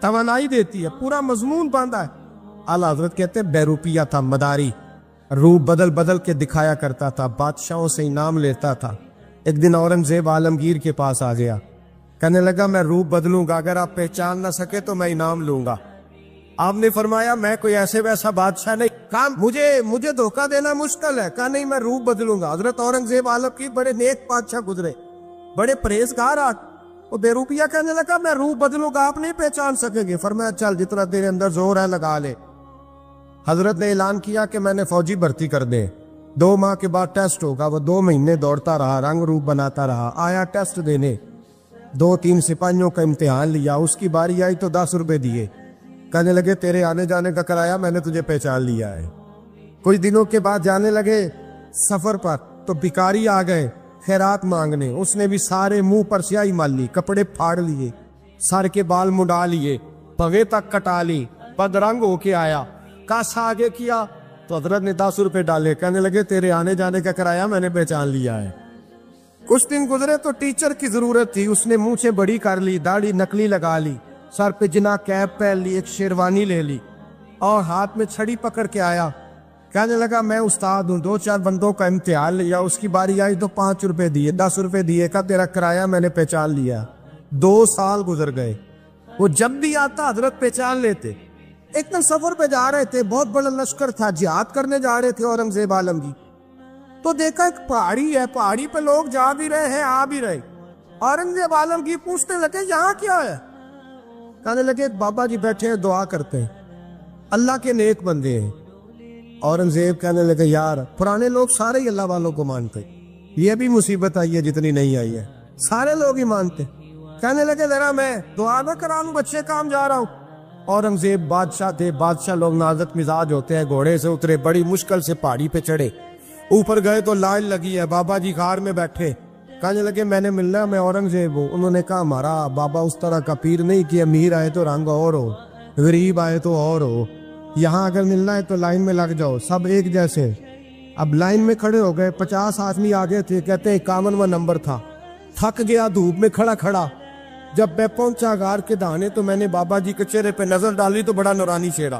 توانائی دیتی ہے, پورا مضمون باندھا ہے. اعلیٰ حضرت کہتے ہیں بہروپیہ تھا, مداری, روپ بدل بدل کے دکھایا کرتا تھا, بادشاہوں سے انعام لیتا تھا. ایک دن اورنگزیب عالمگیر کے پاس آ گیا, کہنے لگا میں روپ بدلوں گا, اگر آپ پہچان نہ سکے تو میں انعام لوں گا. آپ نے فرمایا میں کوئی ایسے ویسا بادشاہ نہیں. کہا مجھے دھوکہ دینا مشکل ہے. کہا نہیں, میں روپ بدلوں گا. حضرت اورنگزیب عالمگیر بڑے نیک بادشاہ گزرے, بڑے پرہیزگار. وہ بے روپیہ کہنے لگا میں روپ بدلوں گا, آپ نہیں پہچان سکیں گے. فرمایا چل جتنا تیرے اندر زور ہے لگا لے. حضرت نے اعلان کیا کہ میں نے فوجی بھرتی کر دے, 2 ماہ کے بعد ٹیسٹ ہوگا. وہ 2 مہینے دوڑتا رہا, رنگ روپ بناتا رہا, آیا ٹیسٹ دینے. 2-3 سپاہیوں کا امتحان لیا, اس کی باری آئی تو 10 روپے دیے. کہنے لگے تیرے آنے جانے کا کرایہ میں نے تجھے پہچان لیا ہے. کچھ دنوں کے بعد جانے لگے سفر پر تو بھکاری آ گئے خیرات مانگنے. اس نے بھی سارے منہ پر سیاہی مال لی, کپڑے پھاڑ لیے, سر کے بال مڈا لیے, پگے تک کٹا لی, بدرنگ ہو کے آیا. کاسا آگے کیا تو حضرت نے 10 روپے ڈالے. کہنے لگے تیرے آنے جانے کا کرایہ میں نے پہچان لیا ہے. کچھ دن گزرے تو ٹیچر کی ضرورت تھی. اس نے منچیں بڑی کر لی, داڑھی نکلی لگا لی, سر پہ جنا کیپ پہن لی, ایک شیروانی لے لی اور ہاتھ میں چھڑی پکڑ کے آیا. کہنے لگا میں استاد ہوں, 2-4 بندوں کا امتحان لیا, اس کی باری آئی تو 5 روپے دیے, 10 روپے دیے. کا تیرا کرایہ میں نے پہچان لیا. 2 سال گزر گئے. وہ جب بھی آتا حضرت پہچان لیتے. ایک دن سفر پہ جا رہے تھے, بہت بڑا لشکر تھا, جہاد کرنے جا رہے تھے اورنگزیب عالمگیر. تو دیکھا ایک پہاڑی ہے, پہاڑی پہ لوگ جا بھی رہے ہیں آ بھی رہے. اورنگزیب عالمگیر پوچھنے لگے یہاں کیا ہے. کہنے لگے بابا جی بیٹھے ہیں دعا کرتے ہیں, اللہ کے نیک بندے ہیں. اورنگزیب کہنے لگے یار پرانے لوگ سارے ہی اللہ والوں کو مانتے, یہ بھی مصیبت آئی ہے جتنی نہیں آئی ہے, سارے لوگ ہی مانتے. کہنے لگے ذرا میں دعا نہ کرا لوں, بچے کام جا رہا ہوں. اورنگزیب بادشاہ تھے, بادشاہ لوگ نازک مزاج ہوتے ہیں. گھوڑے سے اترے, بڑی مشکل سے پہاڑی پہ چڑھے, اوپر گئے تو لائن لگی ہے, بابا جی غار میں بیٹھے. کہنے لگے میں نے ملنا, میں اورنگزیب ہوں. انہوں نے کہا ہمارا بابا اس طرح کا پیر نہیں کہ امیر آئے تو رنگ اور ہو, غریب آئے تو اور ہو. یہاں اگر ملنا ہے تو لائن میں لگ جاؤ, سب ایک جیسے. اب لائن میں کھڑے ہو گئے, 50 آدمی آگے تھے. کہتے 51واں نمبر تھا. تھک گیا دھوپ میں کھڑا کھڑا. جب میں پہنچا غار کے دہانے تو میں نے بابا جی کے چہرے پہ نظر ڈالی تو بڑا نورانی چہرہ,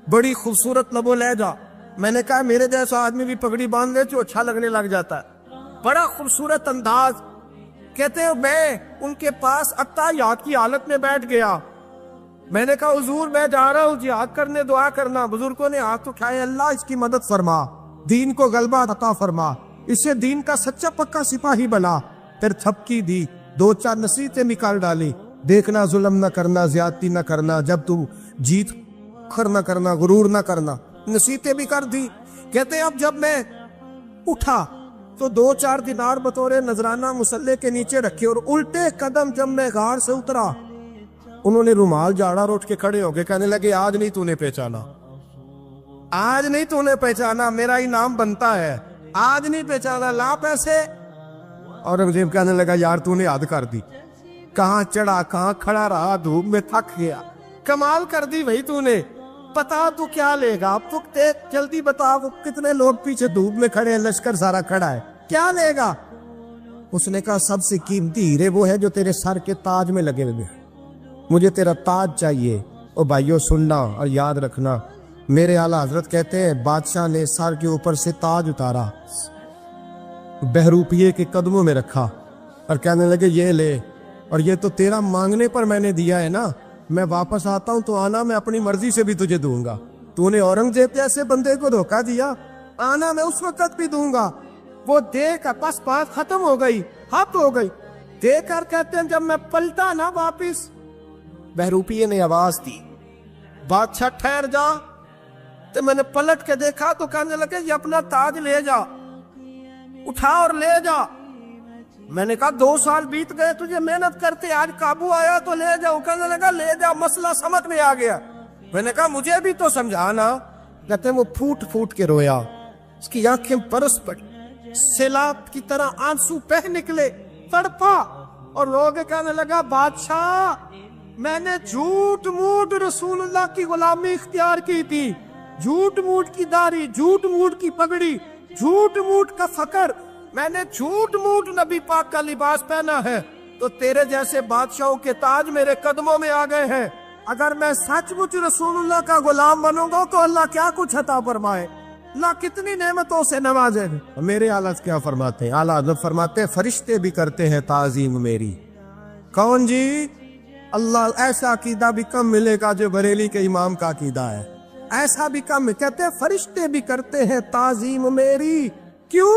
بڑی خوبصورت لب و لہجہ. میں نے کہا میرے جیسا آدمی بھی پگڑی باندھ لے تو اچھا لگنے لگ جاتا ہے, بڑا خوبصورت انداز. کہتے ہیں میں ان کے پاس اتحیات کی حالت میں بیٹھ گیا. میں نے کہا حضور میں جا رہا ہوں جہاد کرنے, دعا کرنا. بزرگوں نے ہاتھ اٹھائے, اللہ اس کی مدد فرما, دین کو غلبہ عطا فرما, اسے دین کا سچا پکا سپاہی بنا. پھر تھپکی دی, 2-4 نصیحتیں نکال ڈالی. دیکھنا ظلم نہ کرنا, زیادتی نہ کرنا, جب تو جیت خر نہ کرنا, غرور نہ کرنا. نصیحتیں بھی کر دی. کہتے ہیں اب جب میں اٹھا تو 2-4 دینار بطور نذرانہ مسلح کے نیچے رکھے, اور الٹے قدم جب میں غار سے اترا انہوں نے رومال جاڑا اور اٹھ کے کھڑے ہو گئے. کہنے لگے آج نہیں تو نے پہچانا, آج نہیں تو نے پہچانا, میرا انعام بنتا ہے, آج نہیں پہچانا, لا پیسے. اورنگزیب کہنے لگا یار تو نے حد کر دی, کہاں چڑھا کہاں کھڑا رہا, دھوپ میں تھک گیا, کمال کر دی بھائی تو نے. پتا تو کیا لے گا, اب تو جلدی بتا, وہ کتنے لوگ پیچھے دھوپ میں کھڑے ہیں, لشکر سارا کھڑا ہے, کیا لے گا. اس نے کہا سب سے قیمتی ہیرے وہ ہے جو تیرے سر کے تاج میں لگے ہوئے, مجھے تیرا تاج چاہیے. او بھائیو سننا اور یاد رکھنا, میرے اعلیٰ حضرت کہتے ہیں بادشاہ نے سر کے اوپر سے تاج اتارا, بہروپیے کے قدموں میں رکھا اور کہنے لگے یہ لے, اور یہ تو تیرا مانگنے پر میں نے دیا ہے نا, میں واپس آتا ہوں تو آنا میں اپنی مرضی سے بھی تجھے دوں گا. تو نے اورنگزیب جیسے بندے کو دھوکہ دیا, آنا میں اس وقت بھی دوں گا. وہ دے کر بس بات ختم ہو گئی, حد ہو گئی. دے کر کہتے ہیں جب میں پلٹا نا واپس, بہروپیے نے آواز دی بادشاہ ٹھہر جا. تو میں نے پلٹ کے دیکھا تو کہنے لگے یہ اپنا تاج لے جا, اٹھا اور لے جا. میں نے کہا 2 سال بیت گئے تجھے محنت کرتے, آج قابو آیا تو لے جاؤ. کہنے لگا لے جا, مسئلہ سمجھ میں آ گیا. میں نے کہا مجھے بھی تو سمجھانا. کہتے ہیں وہ پھوٹ پھوٹ کے رویا, اس کی آنکھیں برس پڑی, سیلاب کی طرح آنسو بہہ نکلے, تڑپا اور رو کے کہنے لگا بادشاہ میں نے جھوٹ موٹ رسول اللہ کی غلامی اختیار کی تھی, جھوٹ موٹ کی داڑھی, جھوٹ موٹ کی پگڑی, جھوٹ موٹ کا فقر, میں نے جھوٹ موٹ نبی پاک کا لباس پہنا ہے, تو تیرے جیسے بادشاہوں کے تاج میرے قدموں میں آ گئے ہیں. اگر میں سچ مچ رسول اللہ کا غلام بنوں گا تو اللہ کیا کچھ عطا فرمائے، اللہ کتنی نعمتوں سے نوازے۔ میرے اعلیٰ کیا فرماتے ہیں؟ اعلیٰ حضرت فرماتے ہیں فرشتے بھی کرتے ہیں تعظیم میری۔ کون جی؟ اللہ ایسا عقیدہ بھی کم ملے گا جو بریلی کے امام کا عقیدہ ہے، ایسا بھی کم۔ کہتے ہیں فرشتے بھی کرتے ہیں تعظیم میری۔ کیوں؟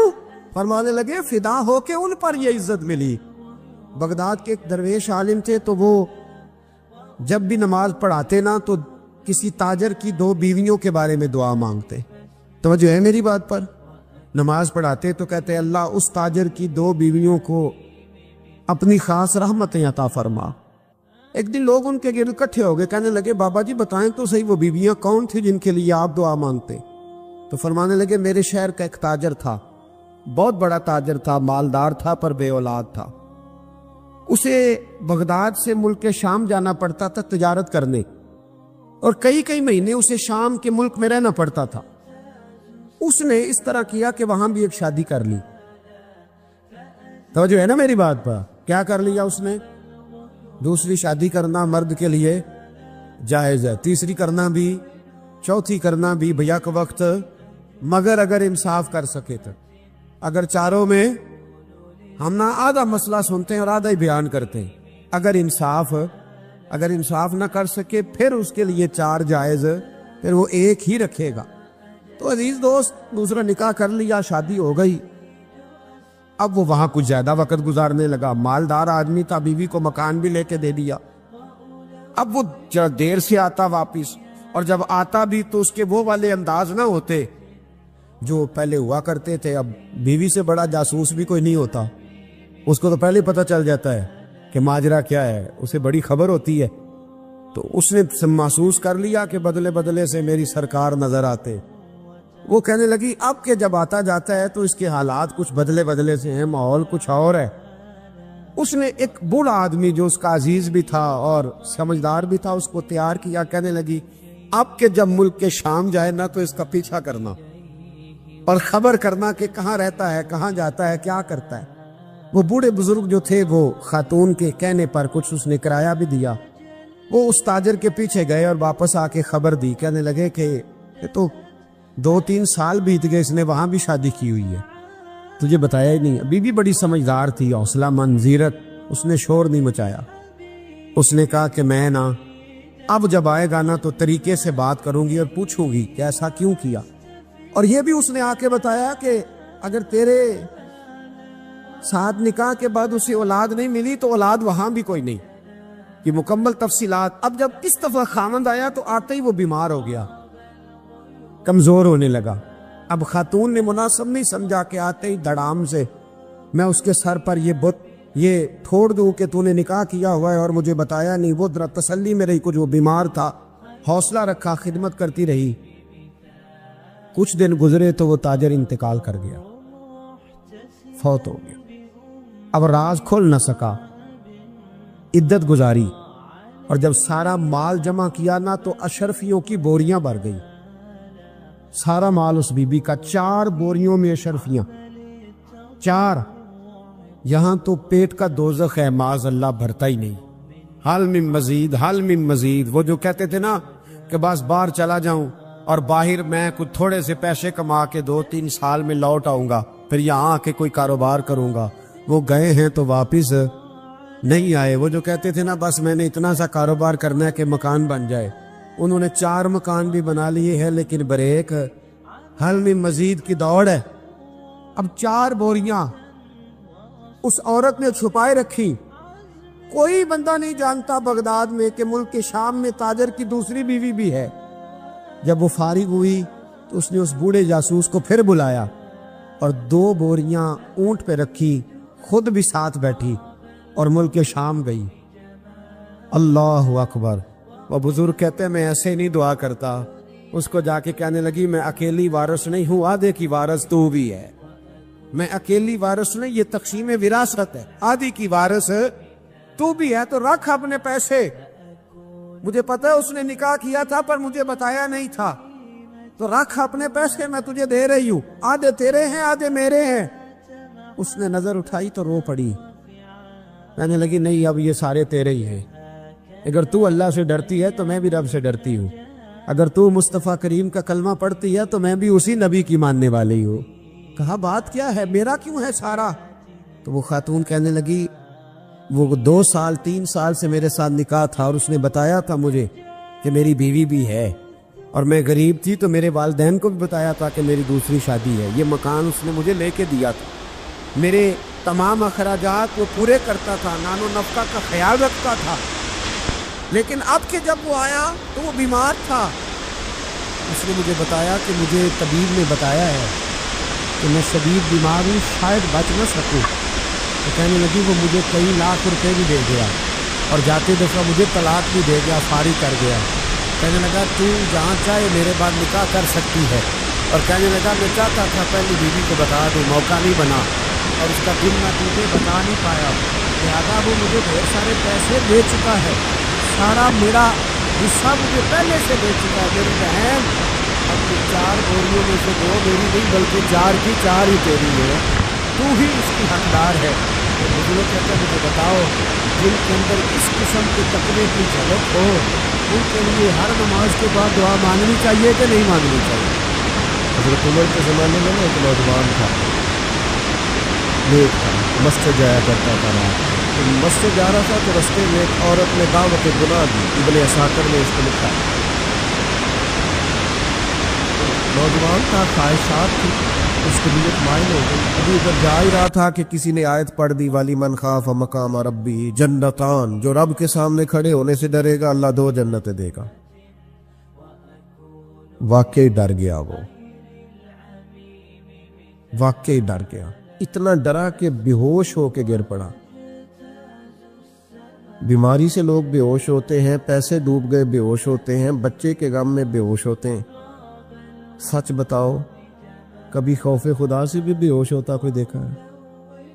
فرمانے لگے فدا ہو کے ان پر یہ عزت ملی۔ بغداد کے ایک درویش عالم تھے، تو وہ جب بھی نماز پڑھاتے نا تو کسی تاجر کی 2 بیویوں کے بارے میں دعا مانگتے۔ توجہ ہے میری بات پر؟ نماز پڑھاتے تو کہتے اللہ اس تاجر کی 2 بیویوں کو اپنی خاص رحمتیں عطا فرما۔ ایک دن لوگ ان کے گرد اکٹھے ہو گئے، کہنے لگے بابا جی بتائیں تو صحیح وہ بیویاں کون تھی جن کے لیے آپ دعا مانگتے؟ تو فرمانے لگے میرے شہر کا ایک تاجر تھا، بہت بڑا تاجر تھا، مالدار تھا پر بے اولاد تھا۔ اسے بغداد سے ملک شام جانا پڑتا تھا تجارت کرنے، اور کئی مہینے اسے شام کے ملک میں رہنا پڑتا تھا۔ اس نے اس طرح کیا کہ وہاں بھی ایک شادی کر لی۔ توجہ ہے نا میری بات پر؟ کیا کر لیا اس نے؟ دوسری شادی کرنا مرد کے لیے جائز ہے، تیسری کرنا بھی، چوتھی کرنا بھی بیک وقت، مگر اگر انصاف کر سکے تو۔ اگر چاروں میں ہم نہ آدھا مسئلہ سنتے ہیں اور آدھا ہی بیان کرتے ہیں، اگر انصاف نہ کر سکے پھر اس کے لیے 4 جائز، پھر وہ ایک ہی رکھے گا۔ تو عزیز دوست دوسرا نکاح کر لیا، شادی ہو گئی۔ اب وہ وہاں کچھ زیادہ وقت گزارنے لگا، مالدار آدمی تھا، بیوی کو مکان بھی لے کے دے دیا۔ اب وہ دیر سے آتا واپس، اور جب آتا بھی تو اس کے وہ والے انداز نہ ہوتے جو پہلے ہوا کرتے تھے۔ اب بیوی سے بڑا جاسوس بھی کوئی نہیں ہوتا، اس کو تو پہلے پتہ چل جاتا ہے کہ ماجرا کیا ہے، اسے بڑی خبر ہوتی ہے۔ تو اس نے محسوس کر لیا کہ بدلے بدلے سے میری سرکار نظر آتے۔ وہ کہنے لگی اب کہ جب آتا جاتا ہے تو اس کے حالات کچھ بدلے سے ہیں، ماحول کچھ اور ہے۔ اس نے ایک بوڑھا آدمی جو اس کا عزیز بھی تھا اور سمجھدار بھی تھا اس کو تیار کیا، کہنے لگی اب کہ جب ملک کے شام جائے نا تو اس کا پیچھا کرنا اور خبر کرنا کہ کہاں رہتا ہے، کہاں جاتا ہے، کیا کرتا ہے۔ وہ بوڑھے بزرگ جو تھے وہ خاتون کے کہنے پر کچھ اس نے کرایہ بھی دیا، وہ اس تاجر کے پیچھے گئے اور واپس آ کے خبر دی، کہنے لگے کہ یہ تو 2-3 سال بیت گئے، اس نے وہاں بھی شادی کی ہوئی ہے، تجھے بتایا ہی نہیں۔ ابھی بھی بڑی سمجھدار تھی، حوصلہ مند، زیرک، اس نے شور نہیں مچایا۔ اس نے کہا کہ میں نا اب جب آئے گا نا تو طریقے سے بات کروں گی اور پوچھوں گی کہ ایسا کیوں کیا، اور یہ بھی اس نے آ کے بتایا کہ اگر تیرے ساتھ نکاح کے بعد اسے اولاد نہیں ملی تو اولاد وہاں بھی کوئی نہیں، یہ مکمل تفصیلات۔ اب جب اس دفعہ خامند آیا تو آتے ہی وہ بیمار ہو گیا، کمزور ہونے لگا۔ اب خاتون نے مناسب نہیں سمجھا کہ آتے ہی دڑام سے میں اس کے سر پر یہ تھوڑ دوں کہ تو نے نکاح کیا ہوا ہے اور مجھے بتایا نہیں۔ وہ ذرا تسلی میں رہی، کچھ وہ بیمار تھا، حوصلہ رکھا، خدمت کرتی رہی۔ کچھ دن گزرے تو وہ تاجر انتقال کر گیا، فوت ہو گیا۔ اب راز کھل نہ سکا، عدت گزاری، اور جب سارا مال جمع کیا نا تو اشرفیوں کی بوریاں بھر گئی، سارا مال اس بی بی کا، 4 بوریوں میں اشرفیاں، 4۔ یہاں تو پیٹ کا دوزخ ہے، معاذ اللہ بھرتا ہی نہیں۔ حل من مزید، حل من مزید۔ وہ جو کہتے تھے نا کہ بس باہر چلا جاؤں اور باہر میں کچھ تھوڑے سے پیسے کما کے 2-3 سال میں لوٹ آؤں گا، پھر یہاں آ کے کوئی کاروبار کروں گا، وہ گئے ہیں تو واپس نہیں آئے۔ وہ جو کہتے تھے نا بس میں نے اتنا سا کاروبار کرنا ہے کہ مکان بن جائے، انہوں نے 4 مکان بھی بنا لیے ہیں، لیکن بریک حل میں مزید کی دوڑ ہے۔ اب 4 بوریاں اس عورت نے چھپائے رکھی، کوئی بندہ نہیں جانتا بغداد میں کہ ملک کے شام میں تاجر کی دوسری بیوی بھی ہے۔ جب وہ فارغ ہوئی تو اس نے اس بوڑھے جاسوس کو پھر بلایا اور 2 بوریاں اونٹ پہ رکھی، خود بھی ساتھ بیٹھی اور ملک شام گئی۔ اللہ اکبر۔ وہ بزرگ کہتے ہیں میں ایسے نہیں دعا کرتا، اس کو جا کے کہنے لگی میں اکیلی وارث نہیں ہوں، آدھے کی وارث تو بھی ہے، میں اکیلی وارث نہیں، یہ تقسیم وراثت ہے، آدھی کی وارث تو بھی ہے، تو رکھ اپنے پیسے، مجھے پتہ ہے اس نے نکاح کیا تھا پر مجھے بتایا نہیں تھا، تو رکھ اپنے پیسے، میں تجھے دے رہی ہوں، آدھے تیرے ہیں آدھے میرے ہیں۔ اس نے نظر اٹھائی تو رو پڑی، کہنے لگی نہیں اب یہ سارے تیرے ہی ہیں، اگر تو اللہ سے ڈرتی ہے تو میں بھی رب سے ڈرتی ہوں، اگر تو مصطفیٰ کریم کا کلمہ پڑھتی ہے تو میں بھی اسی نبی کی ماننے والی ہوں۔ کہا بات کیا ہے، میرا کیوں ہے سارا؟ تو وہ خاتون کہنے لگی وہ 2 سال 3 سال سے میرے ساتھ نکاح تھا اور اس نے بتایا تھا مجھے کہ میری بیوی بھی ہے، اور میں غریب تھی تو میرے والدین کو بھی بتایا تھا کہ میری دوسری شادی ہے۔ یہ مکان اس نے مجھے لے کے دیا تھا، میرے تمام اخراجات وہ پورے کرتا تھا، نان و نفقہ کا خیال رکھتا تھا، لیکن اب کہ جب وہ آیا تو وہ بیمار تھا۔ اس نے مجھے بتایا کہ مجھے طبیب نے بتایا ہے کہ میں شدید بیمار ہوں، شاید بچ نہ سکوں۔ تو کہنے لگی وہ مجھے کئی لاکھ روپے بھی دے گیا اور جاتے دفعہ مجھے طلاق بھی دے گیا، فارغ کر گیا۔ کہنے لگا تو جہاں چاہے میرے بعد نکاح کر سکتی ہے، اور کہنے لگا میں چاہتا تھا پہلی بیوی کو بتا دوں، موقع نہیں بنا اور اس کا دل نہ ٹوٹے، بتا نہیں پایا، لہٰذا وہ مجھے ڈھیر سارے پیسے دے چکا ہے، سارا میرا حصہ مجھے پہلے سے دے چکا ہے۔ میری بہن اپنی 4 گوریوں میں سے 2 میری نہیں بلکہ 4 کی 4 ہی تیری ہے، تو ہی اس کی حقدار ہے۔ تو بزرگ کہتے ہیں مجھے بتاؤ جن کے اندر اس قسم کے تقوی کی جھلک ہو ان کے لیے ہر نماز کے بعد دعا مانگنی چاہیے کہ نہیں مانگنی چاہیے؟ حضرت عمر کے زمانے میں ایک نوجوان تھا، نیک تھا، مسجد جایا کرتا تھا، مسجد جا رہا تھا تو رستے میں ایک عورت نے دعوت گناہ دی، ابن عساکر نے اس کو لکھا۔ نوجوان تھا، خواہشات تھی، اس کی نیت مائل ہو گئی، ابھی ادھر جا ہی رہا تھا کہ کسی نے آیت پڑھ دی والی من خاف مقام ربی جنتان، جو رب کے سامنے کھڑے ہونے سے ڈرے گا اللہ 2 جنتیں دے گا۔ واقعی ڈر گیا، وہ واقعی ڈر گیا، اتنا ڈرا کہ بے ہوش ہو کے گر پڑا۔ بیماری سے لوگ بے ہوش ہوتے ہیں، پیسے ڈوب گئے بے ہوش ہوتے ہیں، بچے کے غم میں بے ہوش ہوتے ہیں۔ سچ بتاؤ کبھی خوف خدا سے بھی بے ہوش ہوتا کوئی دیکھا ہے؟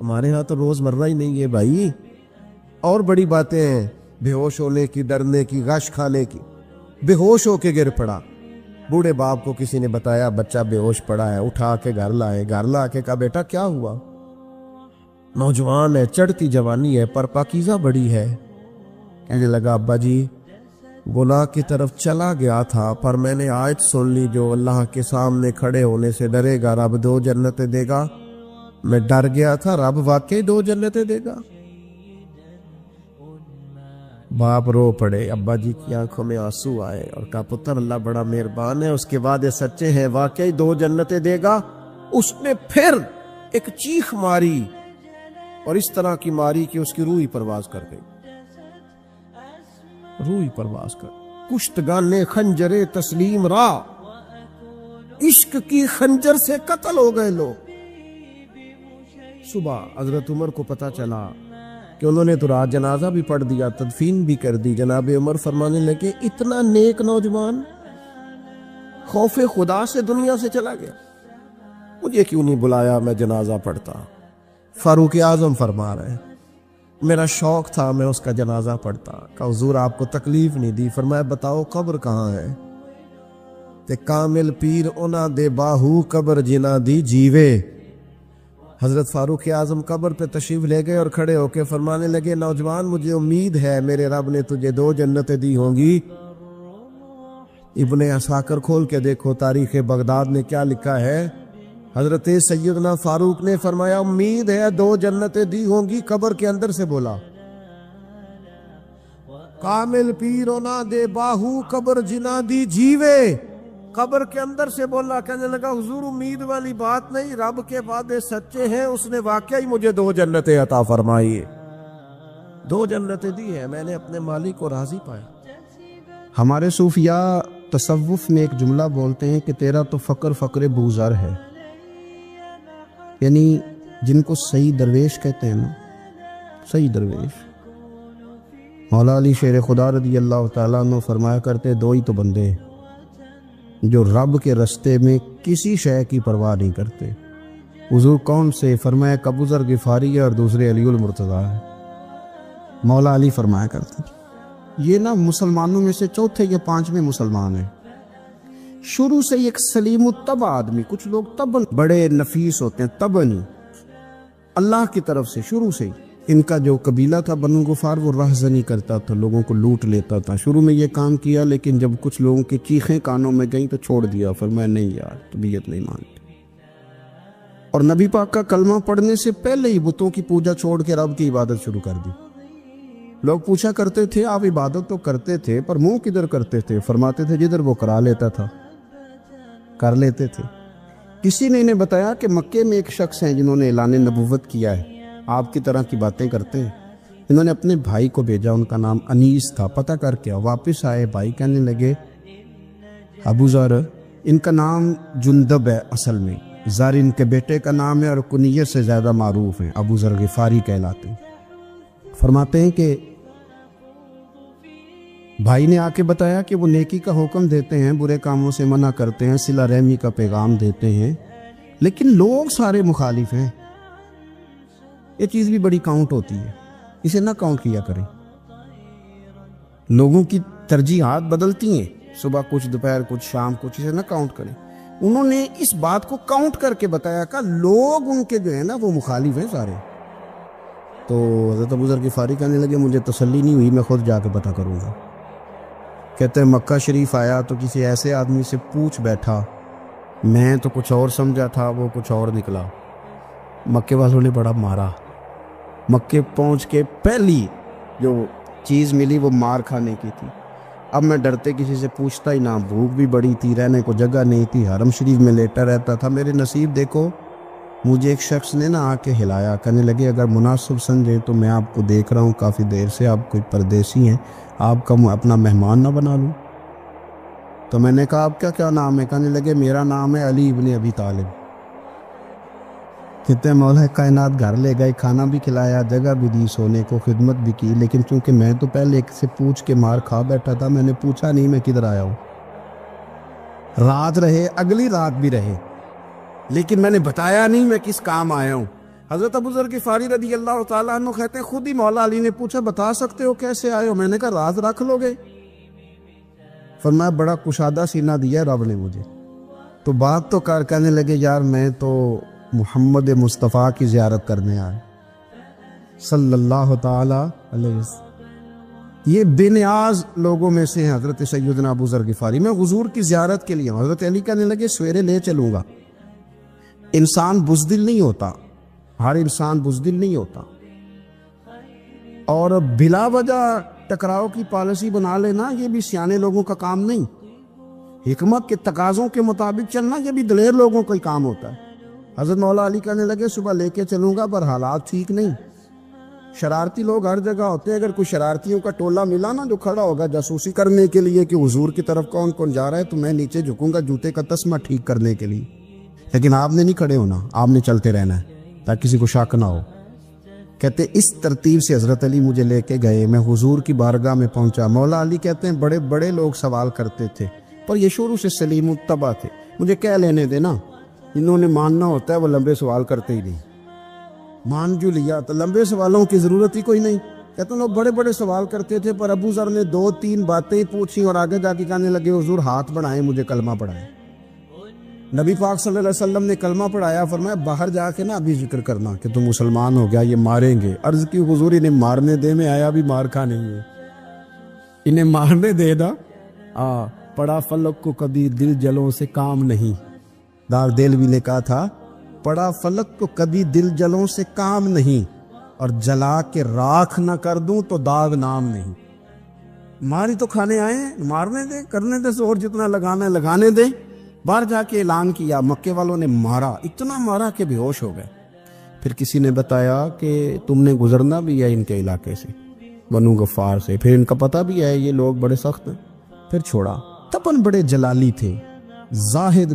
ہمارے ہاں تو روز مرہ ہی نہیں ہے بھائی، اور بڑی باتیں ہیں بے ہوش ہونے کی، ڈرنے کی، غش کھانے کی۔ بے ہوش ہو کے گر پڑا، بوڑھے باپ کو کسی نے بتایا بچہ بے ہوش پڑا ہے، اٹھا کے گھر لائے، گھر لا کے کہا بیٹا کیا ہوا؟ نوجوان ہے، چڑھتی جوانی ہے پر پاکیزہ بڑی ہے۔ کہنے لگا ابا جی گناہ کی طرف چلا گیا تھا پر میں نے آیت سن لی جو اللہ کے سامنے کھڑے ہونے سے ڈرے گا رب 2 جنتیں دے گا، میں ڈر گیا تھا، رب واقعی 2 جنتیں دے گا۔ باپ رو پڑے، ابا جی کی آنکھوں میں آنسو آئے اور کہا پتر اللہ بڑا مہربان ہے، اس کے وعدے سچے ہیں، واقعی 2 جنتیں دے گا۔ اس نے پھر ایک چیخ ماری اور اس طرح کی ماری کہ اس کی روح ہی پرواز کر گئی، روح ہی پرواز کر۔ کشتگان خنجر تسلیم را، عشق کی خنجر سے قتل ہو گئے لوگ۔ صبح حضرت عمر کو پتا چلا کہ انہوں نے تو رات جنازہ بھی پڑھ دیا، تدفین بھی کر دی۔ جناب عمر فرمانے لگے اتنا نیک نوجوان خوف خدا سے دنیا سے چلا گیا، مجھے کیوں نہیں بلایا میں جنازہ پڑھتا؟ فاروق اعظم فرما رہے ہیں میرا شوق تھا میں اس کا جنازہ پڑھتا۔ کہ حضور آپ کو تکلیف نہیں دی؟ فرمایا بتاؤ قبر کہاں ہے؟ تے کامل پیر اونا دے باہو قبر جنا دی جیوے۔ حضرت فاروق اعظم قبر پہ تشریف لے گئے اور کھڑے ہو کے فرمانے لگے نوجوان مجھے امید ہے میرے رب نے تجھے 2 جنتیں دی ہوں گی۔ ابن عساکر کھول کے دیکھو تاریخ بغداد نے کیا لکھا ہے۔ حضرت سیدنا فاروق نے فرمایا امید ہے 2 جنتیں دی ہوں گی، قبر کے اندر سے بولا کامل پیرونا دے باہو قبر جنا دی جیوے، قبر کے اندر سے بولا۔ کہنے لگا حضور امید والی بات نہیں، رب کے وعدے سچے ہیں، اس نے واقعی مجھے 2 جنتیں عطا فرمائی، 2 جنتیں دی ہیں، میں نے اپنے مالک کو راضی پایا۔ ہمارے صوفیاء تصوف میں ایک جملہ بولتے ہیں کہ تیرا تو فقر فقر بوزر ہے، یعنی جن کو صحیح درویش کہتے ہیں نا، صحیح درویش۔ مولا علی شیر خدا رضی اللہ تعالیٰ عنہ فرمایا کرتے 2 ہی تو بندے جو رب کے رستے میں کسی شے کی پرواہ نہیں کرتے۔ حضور کون سے؟ فرمایا ابو ذر غفاری ہے اور دوسرے علی المرتضیٰ ہے۔ مولا علی فرمایا کرتے یہ نا مسلمانوں میں سے 4 یا 5ویں مسلمان ہیں، شروع سے ایک سلیم الطبع آدمی، کچھ لوگ طبعاً بڑے نفیس ہوتے ہیں، طبعاً اللہ کی طرف سے شروع سے ان کا جو قبیلہ تھا بنو غفار وہ رہزنی کرتا تھا، لوگوں کو لوٹ لیتا تھا۔ شروع میں یہ کام کیا، لیکن جب کچھ لوگوں کی چیخیں کانوں میں گئیں تو چھوڑ دیا، فرمایا نہیں یار طبیعت نہیں مانتی۔ اور نبی پاک کا کلمہ پڑھنے سے پہلے ہی بتوں کی پوجا چھوڑ کے رب کی عبادت شروع کر دی۔ لوگ پوچھا کرتے تھے آپ عبادت تو کرتے تھے پر منہ کدھر کرتے تھے؟ فرماتے تھے جدھر وہ کرا لیتا تھا کر لیتے تھے۔ کسی نے انہیں بتایا کہ مکے میں ایک شخص ہیں جنہوں نے اعلان نبوت کیا ہے، آپ کی طرح کی باتیں کرتے ہیں۔ انہوں نے اپنے بھائی کو بھیجا، ان کا نام انیس تھا، پتہ کر کے واپس آئے، بھائی کہنے لگے ابو ذر، ان کا نام جندب ہے، اصل میں ذر ان کے بیٹے کا نام ہے اور کنیت سے زیادہ معروف ہیں، ابو ذر غفاری کہلاتے ہیں۔ فرماتے ہیں کہ بھائی نے آ کے بتایا کہ وہ نیکی کا حکم دیتے ہیں، برے کاموں سے منع کرتے ہیں، صلہ رحمی کا پیغام دیتے ہیں، لیکن لوگ سارے مخالف ہیں۔ یہ چیز بھی بڑی کاؤنٹ ہوتی ہے، اسے نہ کاؤنٹ کیا کریں۔ لوگوں کی ترجیحات بدلتی ہیں، صبح کچھ، دوپہر کچھ، شام کچھ، اسے نہ کاؤنٹ کریں۔ انہوں نے اس بات کو کاؤنٹ کر کے بتایا کہ لوگ ان کے جو ہے نا وہ مخالف ہیں سارے۔ تو حضرت ابو ذر غفاری کہنے لگے مجھے تسلی نہیں ہوئی، میں خود جا کے پتہ کروں گا۔ کہتے ہیں مکہ شریف آیا تو کسی ایسے آدمی سے پوچھ بیٹھا، میں تو کچھ اور سمجھا تھا، وہ کچھ اور نکلا۔ مکے والوں نے بڑا مارا۔ مکے پہنچ کے پہلی جو چیز ملی وہ مار کھانے کی تھی۔ اب میں ڈرتے کسی سے پوچھتا ہی نہ، بھوک بھی بڑی تھی، رہنے کو جگہ نہیں تھی، حرم شریف میں لیٹا رہتا تھا۔ میرے نصیب دیکھو، مجھے ایک شخص نے آ کے ہلایا، کہنے لگے اگر مناسب سمجھے تو میں آپ کو دیکھ رہا ہوں کافی دیر سے، آپ کوئی پردیسی ہیں، آپ کا اپنا مہمان نہ بنا لوں؟ تو میں نے کہا آپ کا کیا نام ہے؟ کہنے لگے میرا نام ہے علی ابن ابی طالب۔ کہتے ہیں مولا کائنات گھر لے گئے، کھانا بھی کھلایا، جگہ بھی دی، سونے کو خدمت بھی کی، لیکن چونکہ میں تو پہلے ایک سے پوچھ کے مار کھا بیٹھا تھا، میں نے پوچھا نہیں میں کدھر آیا ہوں۔ رات رہے، اگلی رات بھی رہے، لیکن میں نے بتایا نہیں میں کس کام آیا ہوں۔ حضرت ابو ذر غفاری رضی اللہ تعالیٰ عنہ کہتے ہیں خود ہی مولا علی نے پوچھا بتا سکتے ہو کیسے آئے ہو؟ میں نے کہا راز رکھ لو گے؟ فرمایا بڑا کشادہ سینہ دیا رب نے مجھے، تو بات تو کر۔ کہنے لگے یار میں تو محمد مصطفیٰ کی زیارت کرنے آیا صلی اللہ تعالیٰ علیہ وسلم۔ یہ بے نیاز لوگوں میں سے ہیں حضرت سیدنا ابو ذر غفاری۔ میں حضور کی زیارت کے لیے ہوں۔ حضرت علی کہنے لگے سویرے لے چلوں گا۔ انسان بزدل نہیں ہوتا، ہر انسان بزدل نہیں ہوتا، اور بلا وجہ ٹکراؤ کی پالیسی بنا لینا یہ بھی سیانے لوگوں کا کام نہیں۔ حکمت کے تقاضوں کے مطابق چلنا یہ بھی دلیر لوگوں کا ہی کام ہوتا ہے۔ حضرت مولا علی کہنے لگے صبح لے کے چلوں گا پر حالات ٹھیک نہیں، شرارتی لوگ ہر جگہ ہوتے ہیں۔ اگر کوئی شرارتیوں کا ٹولہ ملا نا جو کھڑا ہوگا جاسوسی کرنے کے لیے کہ حضور کی طرف کون کون جا رہا ہے، تو میں نیچے جھکوں گا جوتے کا تسمہ ٹھیک کرنے کے لیے، لیکن آپ نے نہیں کھڑے ہونا، آپ نے چلتے رہنا ہے تاکہ کسی کو شک نہ ہو۔ کہتے اس ترتیب سے حضرت علی مجھے لے کے گئے، میں حضور کی بارگاہ میں پہنچا۔ مولا علی کہتے ہیں بڑے بڑے لوگ سوال کرتے تھے پر یہ شروع سے سلیم الطبع تھے، مجھے کہہ لینے دینا، انہوں نے ماننا ہوتا ہے وہ لمبے سوال کرتے ہی نہیں، مان جو لیا تو لمبے سوالوں کی ضرورت ہی کوئی نہیں۔ کہتے ہیں لوگ بڑے بڑے سوال کرتے تھے پر ابو ذر نے 2-3 باتیں پوچھی اور آگے جا کے کہنے لگے حضور ہاتھ بڑھائیں مجھے کلمہ پڑھائیں۔ نبی پاک صلی اللہ علیہ وسلم نے کلمہ پڑھایا، فرمایا باہر جا کے نا ابھی ذکر کرنا کہ تم مسلمان ہو گیا، یہ ماریں گے۔ عرض کی حضور انہیں مارنے دے، میں آیا بھی مار کھانے میں، انہیں مارنے دے نا۔ پڑا فلک کو کبھی دل جلوں سے کام نہیں، دار دل بھی نے کہا تھا پڑا فلک کو کبھی دل جلوں سے کام نہیں، اور جلا کے راکھ نہ کر دوں تو داغ نام نہیں۔ ماری تو کھانے آئے ہیں، مارنے دے، کرنے دے، زور جتنا لگانا ہے لگانے دے۔ باہر جا کے اعلان کیا، مکے والوں نے مارا، اتنا مارا کہ بے ہوش ہو گئے۔ پھر کسی نے بتایا کہ تم نے گزرنا بھی ہے ان کے علاقے سے، بنو غفار سے، پھر ان کا پتہ بھی ہے یہ لوگ بڑے سخت ہیں، پھر چھوڑا۔ تپن بڑے جلالی تھے، زاہد